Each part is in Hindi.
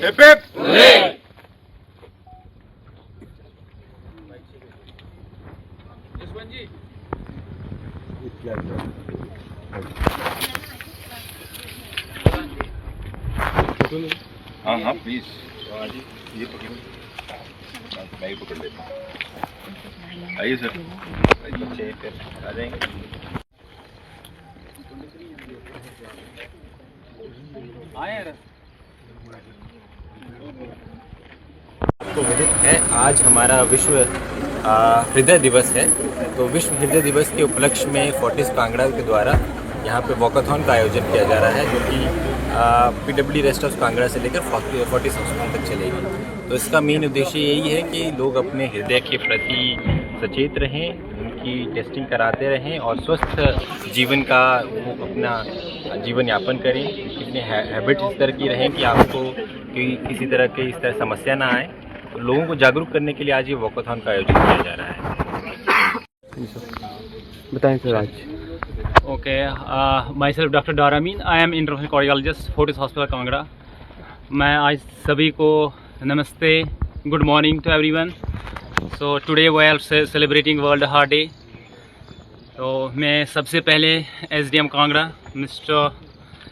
Hip hip hurray. हाँ हाँ प्लीज ये पकड़ो, मैं ही पकड़ लेता हूँ। आइए सर, बच्चे फिर आ जाएंगे। आपको विदित है आज हमारा विश्व हृदय दिवस है। तो विश्व हृदय दिवस के उपलक्ष्य में फोर्टिस कांगड़ा के द्वारा यहाँ पे वॉकाथॉन का आयोजन किया जा रहा है, जो कि PWD रेस्ट हाउस कांगड़ा से लेकर फोर्टिस हॉस्पिटल तक चलेगी। तो इसका मेन उद्देश्य यही है कि लोग अपने हृदय के प्रति सचेत रहें, उनकी टेस्टिंग कराते रहें और स्वस्थ जीवन का वो अपना जीवन यापन करें। कितने हैबिट्स इस तरह की रहें कि आपको किसी तरह की इस तरह समस्या ना आए। तो लोगों को जागरूक करने के लिए आज ये वॉकाथॉन का आयोजन किया जा रहा है। बताएं सर आज। Okay, myself Dr. Daramin. I am interventional cardiologist, Fortis Hospital Kangra. मैं आज सभी को नमस्ते, good morning to everyone. So today we are celebrating world heart day. तो मैं सबसे पहले SDM कांगड़ा मिस्टर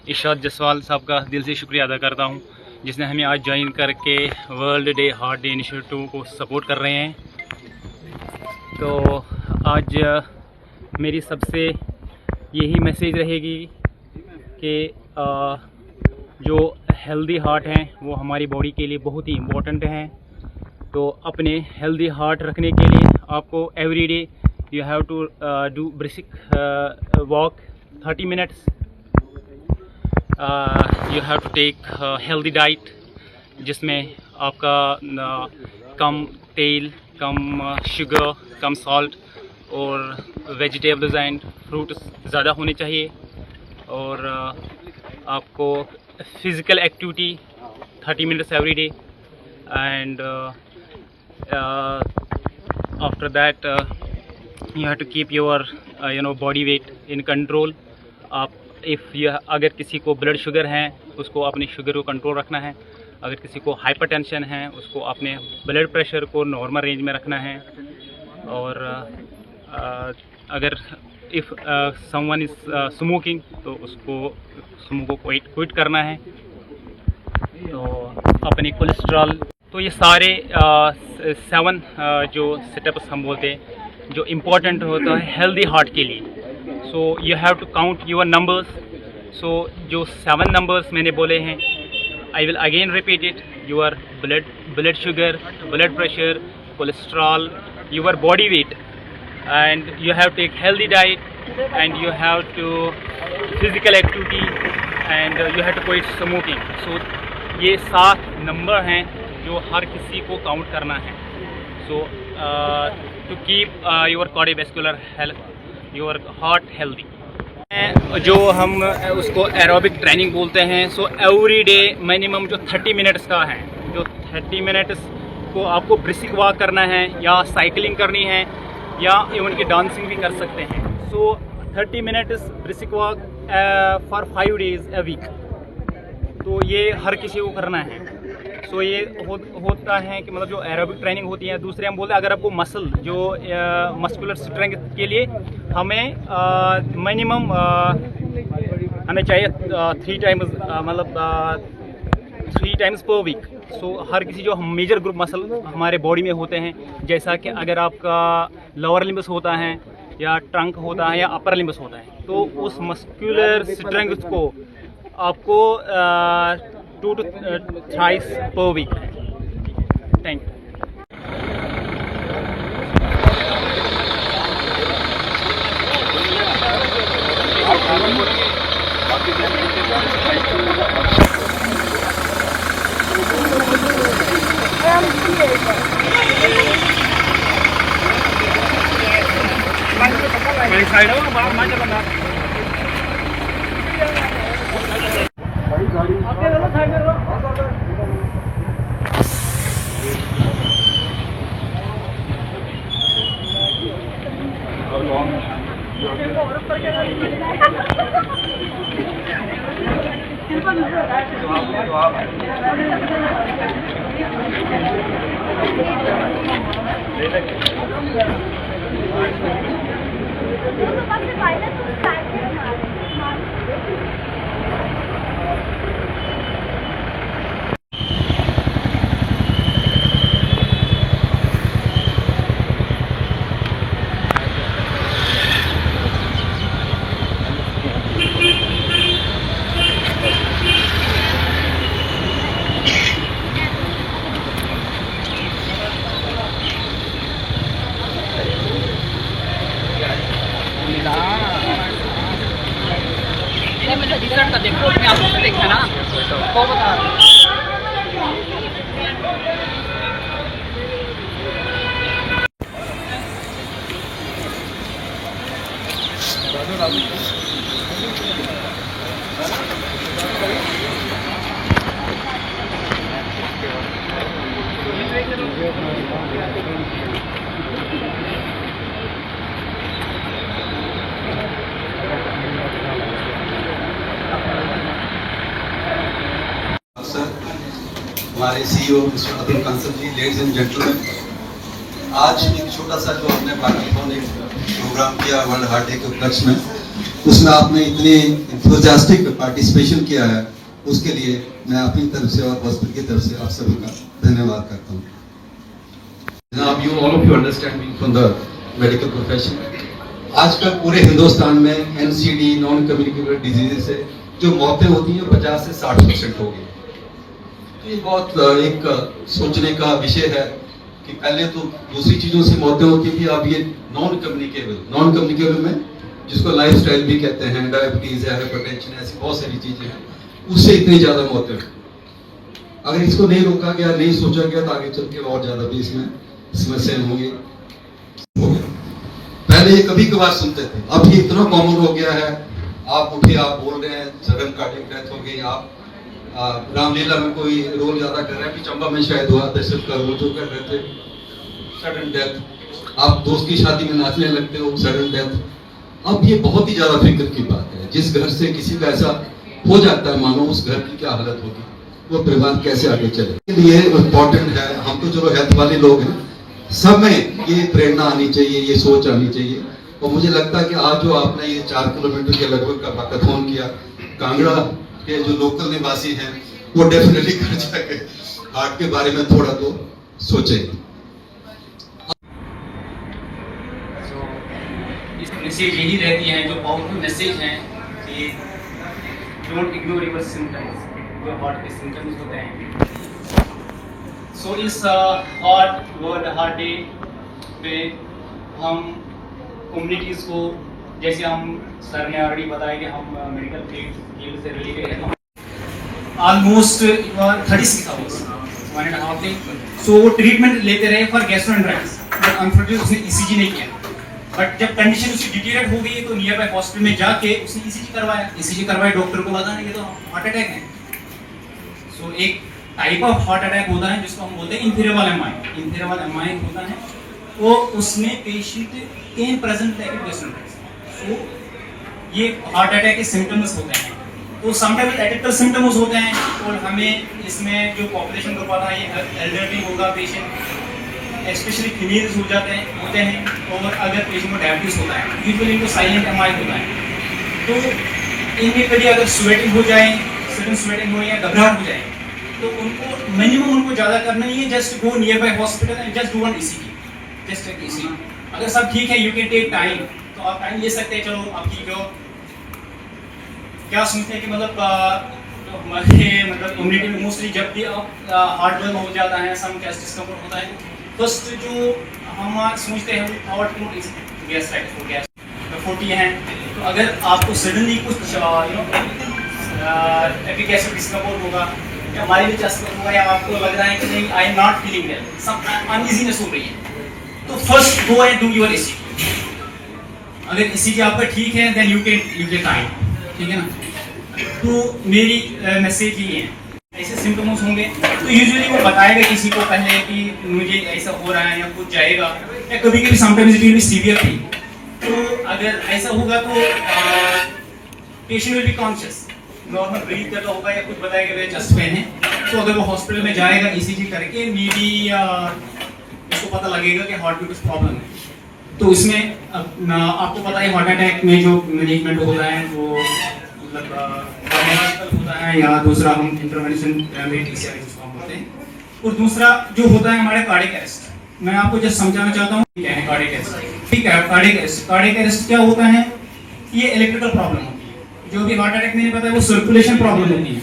इशाद जसवाल साहब का दिल से शुक्रिया अदा करता हूँ, जिसने हमें आज ज्वाइन करके world day heart day initiative को सपोर्ट कर रहे हैं। तो आज मेरी सबसे यही मैसेज रहेगी कि जो हेल्दी हार्ट हैं वो हमारी बॉडी के लिए बहुत ही इम्पोर्टेंट हैं। तो अपने हेल्दी हार्ट रखने के लिए आपको every day you have to do brisk walk 30 minutes. You have to take healthy diet, जिसमें आपका कम तेल, कम शुगर, कम सॉल्ट और वेजिटेबल्स एंड फ्रूट्स ज़्यादा होने चाहिए। और आपको physical activity 30 minutes every day and after that you have to keep your body weight in control. आप अगर किसी को ब्लड शुगर है उसको अपनी शुगर को कंट्रोल रखना है। अगर किसी को हाइपरटेंशन है उसको अपने ब्लड प्रेशर को नॉर्मल रेंज में रखना है। और अगर इफ़ समवन इज़ स्मोकिंग तो उसको स्मोक को क्विट करना है। तो अपने कोलेस्ट्रॉल, तो ये सारे 7 जो सेटअप्स हम बोलते हैं जो इम्पोर्टेंट होता है हेल्दी हार्ट के लिए। So you have to count your numbers. So जो 7 नंबर्स मैंने बोले हैं, I will again repeat it. Your blood sugar, blood pressure, cholesterol, your body weight, and you have to take healthy diet, and you have to physical activity, and you have to quit smoking. So ये 7 नंबर हैं जो हर किसी को काउंट करना है। So to keep your cardiovascular health, your heart healthy. जो हम उसको एरोबिक ट्रेनिंग बोलते हैं। सो एवरी डे मिनिमम जो 30 मिनट्स का है, जो 30 मिनट्स को आपको ब्रिस्क वॉक करना है या साइकिलिंग करनी है या इवन की डांसिंग भी कर सकते हैं। So 30 minutes brisk walk for 5 days a week. तो ये हर किसी को करना है। सो ये होता है कि मतलब जो एरोबिक ट्रेनिंग होती है। दूसरे हम बोलते हैं अगर आपको मसल जो मस्कुलर स्ट्रेंथ के लिए हमें मिनिमम हमें चाहिए 3 टाइम्स मतलब 3 टाइम्स पर वीक। सो हर किसी जो मेजर ग्रुप मसल हमारे बॉडी में होते हैं, जैसा कि अगर आपका लोअर लिम्बस होता है या ट्रंक होता है या अपर लिम्बस होता है, तो उस मस्कुलर स्ट्रेंथ को आपको 2 to 3 पर वीक। Thank you. देखो अपने आप से देखा ना को बता रहा हमारे CEO mister Abdul Kasam ji, ladies and gentleman, आज एक छोटा सा जो हमने पाकिस्तान एक प्रोग्राम किया वर्ल्ड हार्ट डे के उपलक्ष्य में, उसमें आपने इतनी इंथुजियास्टिक पार्टिसिपेशन किया है, उसके लिए मैं अपनी तरफ से और हॉस्पिटल की तरफ से आप सभी का धन्यवाद करता हूँ। जनाब, you all of you understand me from the medical profession, आजकल पूरे हिंदुस्तान में एनसीडी नॉन कम्युनिकेबल डिजीज से जो मौतें होती हैं 50 से 60% हो गई। ये बहुत एक सोचने का विषय है कि पहले तो दूसरी चीजों से मौतें होती थी, अब ये नॉन कम्युनिकेबल में जिसको लाइफस्टाइल भी कहते हैं, डायबिटीज है, हाइपरटेंशन, ऐसी बहुत सारी चीजें हैं, उससे इतनी ज्यादा मौतें। अगर इसको नहीं रोका गया, नहीं सोचा गया, तो आगे चल के और ज्यादा भी इसमें समस्याएं होंगी। पहले ये कभी कभार सुनते थे, अब ये इतना कॉमन हो गया है, आप उठे आप बोल रहे हैं सडन कार्डियक डेथ हो गई, आप रामलीला में कोई रोल ज्यादा कर रहे हैं, चंबा में शायद हुआ दशरथ का रोल जो कर रहे थे, सडन डेथ, आप दोस्त की शादी में नाचने लगते हो, सडन डेथ। अब ये बहुत ही ज्यादा फिक्र की बात है, जिस घर से किसी का ऐसा हो जाता है, मानो उस घर की क्या हालत होगी, वो परिवार कैसे आगे चले। ये इम्पोर्टेंट है, हम तो चलो हेल्थ वाले लोग हैं, सब में ये प्रेरणा आनी चाहिए, ये सोच आनी चाहिए। और मुझे लगता है कि आज जो आपने ये 4 किलोमीटर के लगभग का वाकाथॉन किया, कांगड़ा के जो लोकल निवासी हैं वो डेफिनेटली घर जाके हार्ट के बारे में थोड़ा तो सोचेंगे। इस मैसेज यही रहती है, जो पावरफुल मैसेज है कि डोंट इग्नोर योर सिम्टम्स, जो हार्ट के सिम्टम्स होते हैं। सो इस वर्ल्ड हार्ट डे पे हम कम्युनिटीज़ को, जैसे हम सर ने ऑलरेडी बताया कि हम मेडिकल फील्ड से रिलेटेड हैं, ऑलमोस्ट 36 आवर्स 1.5 डे, सो वो ट्रीटमेंट लेते रहे फॉर गैस्ट्रोएंटेराइटिस, बट अनफॉर्चुनेटली उसने ईसीजी नहीं किया। बट जब कंडीशन उसकी डिटीरियरेट हो गई तो नियर बाय हॉस्पिटल में जाके उसने ईसीजी करवाया, डॉक्टर को लगा नहीं, ये तो हार्ट अटैक है। सो एक टाइप ऑफ हार्ट अटैक होता है जिसको हम बोलते हैं इंफीरियर एमआई होता है, वो उसमें पेशेंट कैन प्रेजेंट गैस्ट्रोएंटेराइटिस। तो ये हार्ट अटैक के सिम्टम्स होते हैं, तो समटाइम्स एटिपिकल सिम्टम्स होते हैं, और हमें इसमें जो पॉपुलेशन को पता है, ये एल्डरली होगा पेशेंट, स्पेशली फीमेल्स होते हैं, और अगर पेशेंट को डायबिटीज होता है, यूजुअली इनको साइलेंट एमआई होता है, तो इनमें कभी अगर स्वेटिंग हो जाए, सडन स्वेटिंग हो या घबराहट हो जाए, तो उनको मिनिमम उनको ज़्यादा करना नहीं है, just go near by hospital and just do one ECG, just एक ईसीजी। अगर सब ठीक है, यू कैन टेक टाइम, तो आप टाइम ले सकते हैं। चलो आपकी जो क्या सुनते हैं कि मतलब जो हमारे मतलब कम्युनिटी में मोस्टली जब भी हार्ट बर्न हो जाता है, सम चेस्ट डिस्कम्फर्ट होता है, फर्स्ट जो हम सोचते हैं वो थॉट गैस राइट हो गैस 40 हैं, तो अगर आपको सडनली कुछ एपिक एसिड डिस्कम्फर्ट होगा या माइल्ड चेस्ट पेन होगा, या आपको लग रहा है कि नहीं I am not feeling well, some uneasiness हो रही है, तो first go and do your ECG. अगर ईसीजी आपका ठीक है देन यू कैन टाइम, ठीक है ना। तो मेरी मैसेज ये है, ऐसे सिम्टम्स होंगे तो यूजुअली वो बताएगा किसी को पहले कि मुझे ऐसा हो रहा है या कुछ जाएगा, या कभी कभी sometimes it will be severe थी। तो अगर ऐसा होगा तो patient will be conscious, normal breath का होगा या कुछ बताएगा मेरे चेस्ट पेन है, तो अगर वो हॉस्पिटल में जाएगा ईसीजी करके मे बी उसको पता लगेगा कि हार्ट में कुछ प्रॉब्लम है। तो इसमें आपको पता है हार्ट अटैक में जो मैनेजमेंट होता है वो मतलब बायोलॉजिकल होता है या दूसरा हम इंटरवेंशन जिसको हम बोलते हैं, और दूसरा जो होता है हमारे कार्डियक अरेस्ट। मैं आपको जस्ट समझाना चाहता हूँ क्या है कार्डियक अरेस्ट। ठीक है, कार्डियक अरेस्ट क्या होता है? ये इलेक्ट्रिकल प्रॉब्लम होती है। जो भी हार्ट अटैक में पता है वो सर्कुलेशन प्रॉब्लम होती है,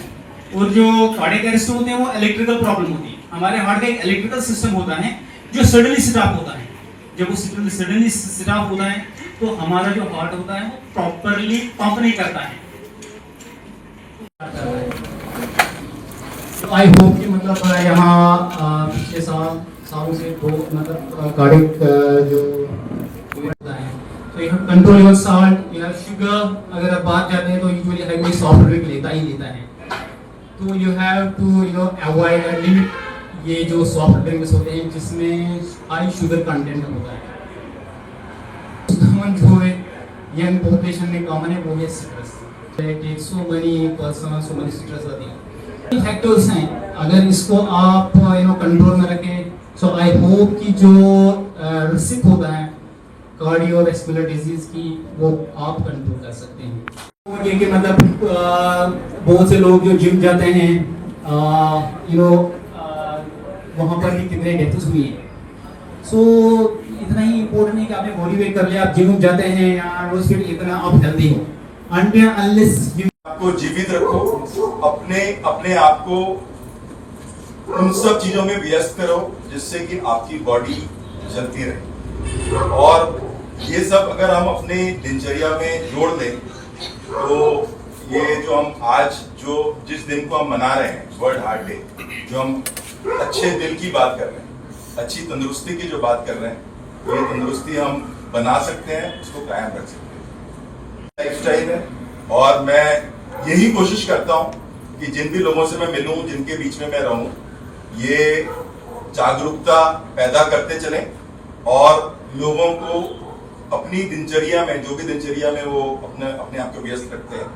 और जो कार्डियक अरेस्ट होते हैं वो इलेक्ट्रिकल प्रॉब्लम होती है। हमारे हार्ट का एक इलेक्ट्रिकल सिस्टम होता है जो सडनली स्टॉप होता है। जब वो सडनली स्टॉप होता है तो हमारा जो हार्ट होता है वो प्रॉपरली पंप नहीं करता है। तो आई होप कि मतलब यहाँ पिछले सालों से तो मतलब कार्डियक जो होता है तो यह कंट्रोल योर सॉल्ट या शुगर। अगर आप बात करते हैं तो यूजुअली हर कोई सॉफ्ट ड्रिंक लेता है, तो you have to avoid at limit ये जो सॉफ्ट ड्रिंक्स होते हैं जिसमें हाई शुगर कंटेंट होता है। जो है यंग पॉपुलेशन में कॉमन है वो है स्ट्रेस। सो मेनी स्ट्रेस आती है। फैक्टर्स हैं, अगर इसको आप कंट्रोल में रखें सो आई होप कि जो रिस्क होता है कार्डियोवैस्कुलर डिजीज की वो आप कंट्रोल कर सकते हैं। क्योंकि मतलब बहुत से लोग जो जिम जाते हैं वहाँ पर भी कितने डेथ्स हुई है। सो इतना ही इम्पोर्टेंट है कि आपने बॉडी वेट कर लिया, आप जिम जाते हैं या रोज फिर इतना आप हेल्दी हो। आपको जीवित रखो, अपने आप को उन सब चीजों में व्यस्त करो जिससे कि आपकी बॉडी चलती रहे। और ये सब अगर हम अपने दिनचर्या में जोड़ लें तो ये जो हम आज जिस दिन को हम मना रहे हैं वर्ल्ड हार्ट डे, जो हम अच्छे दिल की बात कर रहे हैं, अच्छी तंदुरुस्ती की जो बात कर रहे हैं, ये तंदुरुस्ती हम बना सकते हैं, उसको कायम रख सकते हैं। लाइफस्टाइल है और मैं यही कोशिश करता हूँ कि जिन भी लोगों से मैं मिलूं, जिनके बीच में मैं रहूं, ये जागरूकता पैदा करते चलें और लोगों को अपनी दिनचर्या में, जो भी दिनचर्या में वो अपने आप को व्यस्त रखते हैं,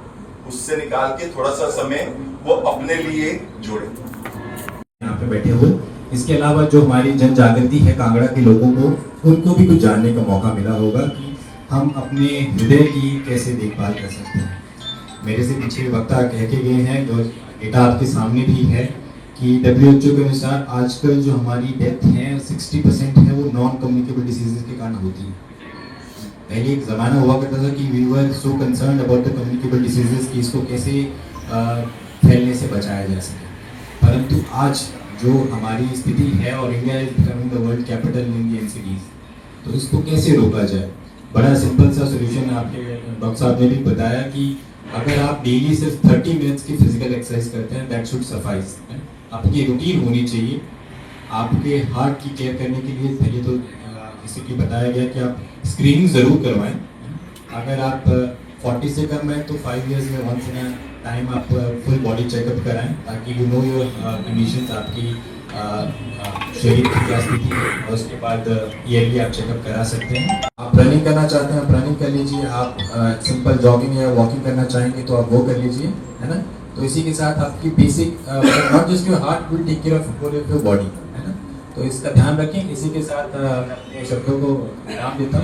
उससे निकाल के थोड़ा सा समय वो अपने लिए जोड़ें। यहाँ पे बैठे हो, इसके अलावा जो हमारी जन जागृति है कांगड़ा के लोगों को, उनको भी कुछ जानने का मौका मिला होगा कि हम अपने हृदय की कैसे देखभाल कर सकते हैं। मेरे से पीछे वक्ता कह के गए हैं, जो डेटा आपके सामने भी है कि WHO के अनुसार आजकल जो हमारी डेथ है 60% है वो नॉन कम्युनिकेबल डिसीजेज के कारण होती है। पहले एक ज़माना हुआ करता था कि we were so concern about the communicable diseases कि इसको कैसे फैलने से बचाया जा सके, परंतु आज जो हमारी स्थिति है और India is becoming the world capital in the NCDs, तो इसको कैसे रोका जाए। बड़ा सिंपल सा सोल्यूशन आपके डॉक्टर साहब ने भी बताया कि अगर आप डेली सिर्फ 30 मिनट्स की फिजिकल एक्सरसाइज करते हैं, दैट शुड सफाइस। आपकी रूटीन होनी चाहिए आपके हार्ट की केयर करने के लिए। पहले तो जैसे कि बताया गया कि आप स्क्रीनिंग ज़रूर करवाएं। अगर आप 40 से कम है तो 5 इयर्स में वंस इन टाइम आप फुल बॉडी चेकअप कराएं, ताकि यू नो योर कंडीशंस, आपकी शरीर की क्या स्थिति है, और उसके बाद ईयरली आप चेकअप करा सकते हैं। आप रनिंग करना चाहते हैं, आप रनिंग कर लीजिए। आप सिंपल जॉगिंग या वॉकिंग करना चाहेंगे तो आप वो कर लीजिए, है ना। तो इसी के साथ आपकी basic not just your heart will take care of your body, है ना। तो इसका ध्यान रखें। इसी के साथ मैं अपने शब्दों को विराम देता हूँ।